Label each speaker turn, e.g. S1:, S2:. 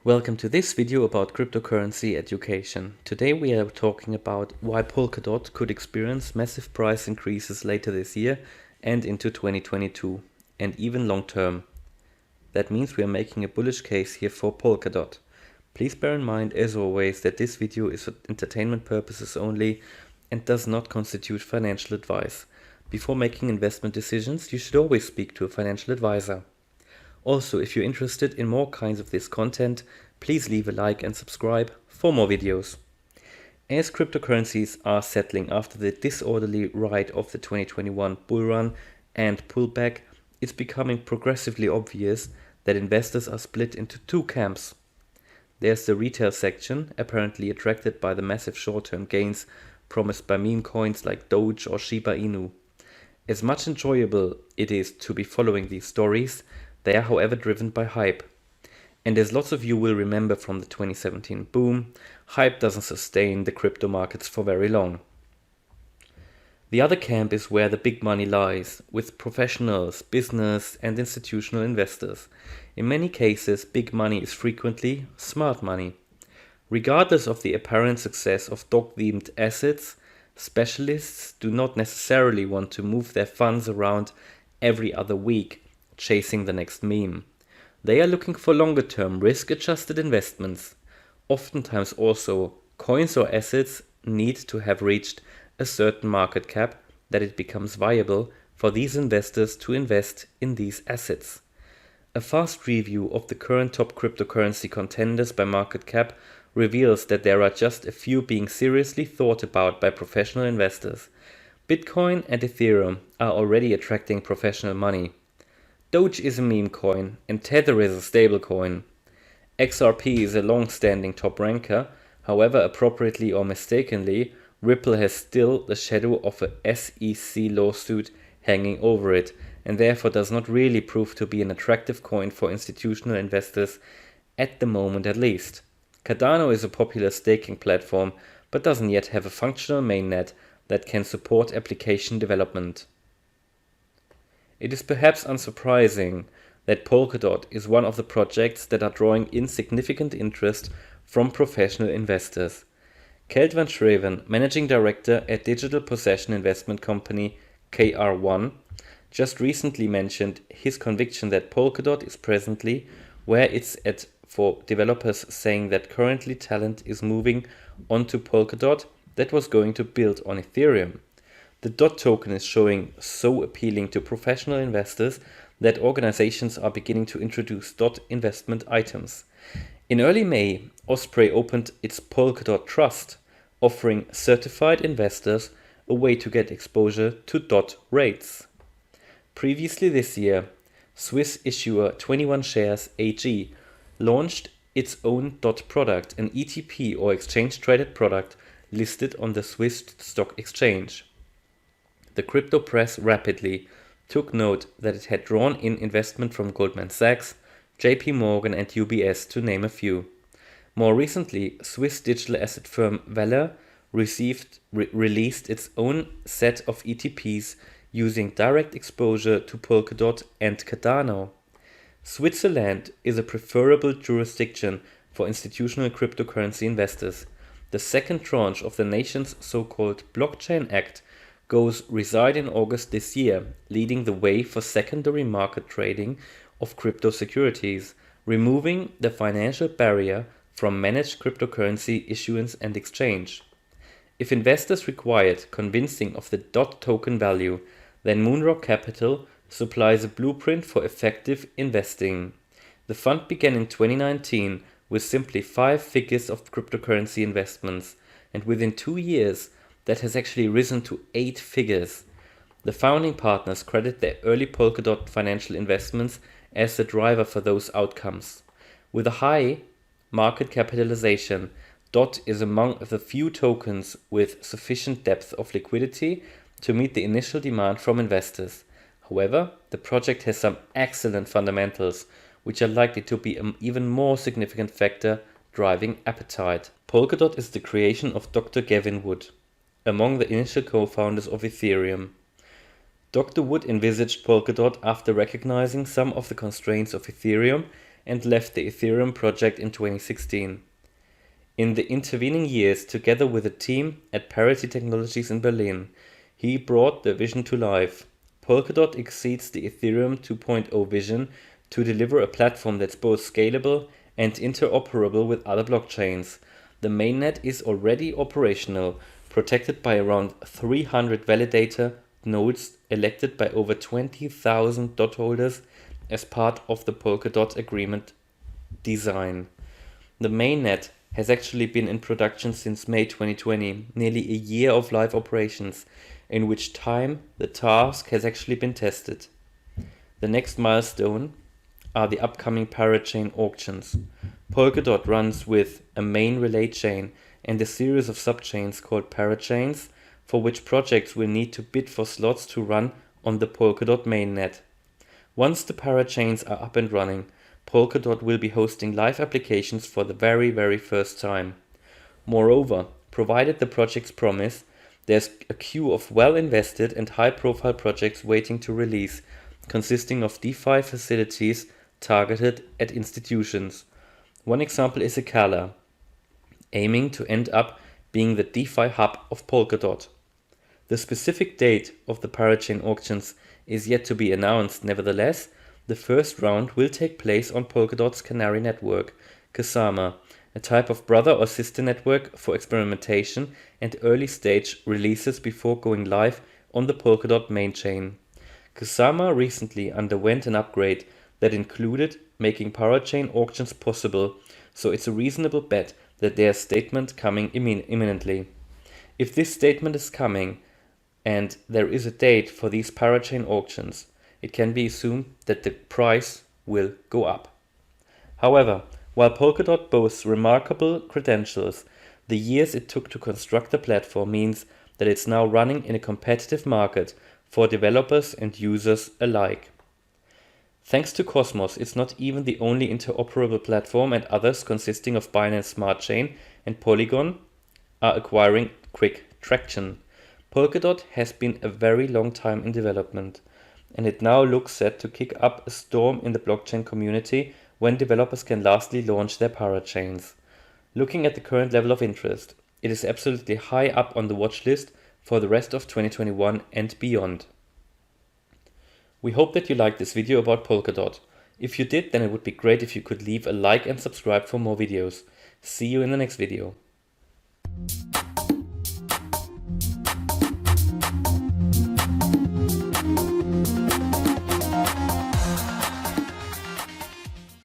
S1: Welcome to this video about cryptocurrency education. Today we are talking about why Polkadot could experience massive price increases later this year and into 2022 and even long term. That means we are making a bullish case here for Polkadot. Please bear in mind, as always, that this video is for entertainment purposes only and does not constitute financial advice. Before making investment decisions, you should always speak to a financial advisor. Also, if you're interested in more kinds of this content, please leave a like and subscribe for more videos. As cryptocurrencies are settling after the disorderly ride of the 2021 bull run and pullback, it's becoming progressively obvious that investors are split into two camps. There's the retail section, apparently attracted by the massive short-term gains promised by meme coins like Doge or Shiba Inu. As much enjoyable it is to be following these stories, they are however driven by hype. And as lots of you will remember from the 2017 boom, hype doesn't sustain the crypto markets for very long. The other camp is where the big money lies, with professionals, business and institutional investors. In many cases, big money is frequently smart money. Regardless of the apparent success of dog-themed assets, specialists do not necessarily want to move their funds around every other week, chasing the next meme. They are looking for longer-term risk-adjusted investments. Oftentimes also, coins or assets need to have reached a certain market cap that it becomes viable for these investors to invest in these assets. A fast review of the current top cryptocurrency contenders by market cap reveals that there are just a few being seriously thought about by professional investors. Bitcoin and Ethereum are already attracting professional money. Doge is a meme coin and Tether is a stablecoin. XRP is a long-standing top ranker, however appropriately or mistakenly, Ripple has still the shadow of a SEC lawsuit hanging over it and therefore does not really prove to be an attractive coin for institutional investors at the moment at least. Cardano is a popular staking platform but doesn't yet have a functional mainnet that can support application development. It is perhaps unsurprising that Polkadot is one of the projects that are drawing in significant interest from professional investors. Kjeld van Schreven, managing director at digital possession investment company KR1, just recently mentioned his conviction that Polkadot is presently where it's at for developers, saying that currently talent is moving onto Polkadot that was going to build on Ethereum. The DOT token is showing so appealing to professional investors that organizations are beginning to introduce DOT investment items. In early May, Osprey opened its Polkadot Trust, offering certified investors a way to get exposure to DOT rates. Previously this year, Swiss issuer 21 Shares AG launched its own DOT product, an ETP or exchange-traded product listed on the Swiss stock exchange. The crypto press rapidly took note that it had drawn in investment from Goldman Sachs, JP Morgan and UBS, to name a few. More recently, Swiss digital asset firm Weller released its own set of ETPs using direct exposure to Polkadot and Cardano. Switzerland is a preferable jurisdiction for institutional cryptocurrency investors. The second tranche of the nation's so-called Blockchain Act goes reside in August this year, leading the way for secondary market trading of crypto securities, removing the financial barrier from managed cryptocurrency issuance and exchange. If investors required convincing of the DOT token value, then Moonrock Capital supplies a blueprint for effective investing. The fund began in 2019 with simply 5 figures of cryptocurrency investments, and within 2 years, that has actually risen to 8 figures. The founding partners credit their early Polkadot financial investments as the driver for those outcomes. With a high market capitalization, DOT is among the few tokens with sufficient depth of liquidity to meet the initial demand from investors. However, the project has some excellent fundamentals, which are likely to be an even more significant factor driving appetite. Polkadot is the creation of Dr. Gavin Wood, among the initial co-founders of Ethereum. Dr. Wood envisaged Polkadot after recognizing some of the constraints of Ethereum and left the Ethereum project in 2016. In the intervening years, together with a team at Parity Technologies in Berlin, he brought the vision to life. Polkadot exceeds the Ethereum 2.0 vision to deliver a platform that's both scalable and interoperable with other blockchains. The mainnet is already operational, protected by around 300 validator nodes elected by over 20,000 dot holders as part of the Polkadot agreement design. The mainnet has actually been in production since May 2020, nearly a year of live operations, in which time the task has actually been tested. The next milestone are the upcoming parachain auctions. Polkadot runs with a main relay chain and a series of subchains called parachains, for which projects will need to bid for slots to run on the Polkadot mainnet. Once the parachains are up and running, Polkadot will be hosting live applications for the very first time. Moreover, provided the projects promise, there's a queue of well-invested and high-profile projects waiting to release, consisting of DeFi facilities targeted at institutions. One example is Acala, aiming to end up being the DeFi hub of Polkadot. The specific date of the parachain auctions is yet to be announced. Nevertheless, the first round will take place on Polkadot's canary network, Kusama, a type of brother or sister network for experimentation and early stage releases before going live on the Polkadot main chain. Kusama recently underwent an upgrade that included making parachain auctions possible, so it's a reasonable bet that there's a statement coming imminently. If this statement is coming, and there is a date for these parachain auctions, it can be assumed that the price will go up. However, while Polkadot boasts remarkable credentials, the years it took to construct the platform means that it's now running in a competitive market for developers and users alike. Thanks to Cosmos, it's not even the only interoperable platform, and others consisting of Binance Smart Chain and Polygon are acquiring quick traction. Polkadot has been a very long time in development, and it now looks set to kick up a storm in the blockchain community when developers can lastly launch their parachains. Looking at the current level of interest, it is absolutely high up on the watch list for the rest of 2021 and beyond. We hope that you liked this video about Polkadot. If you did, then it would be great if you could leave a like and subscribe for more videos. See you in the next video.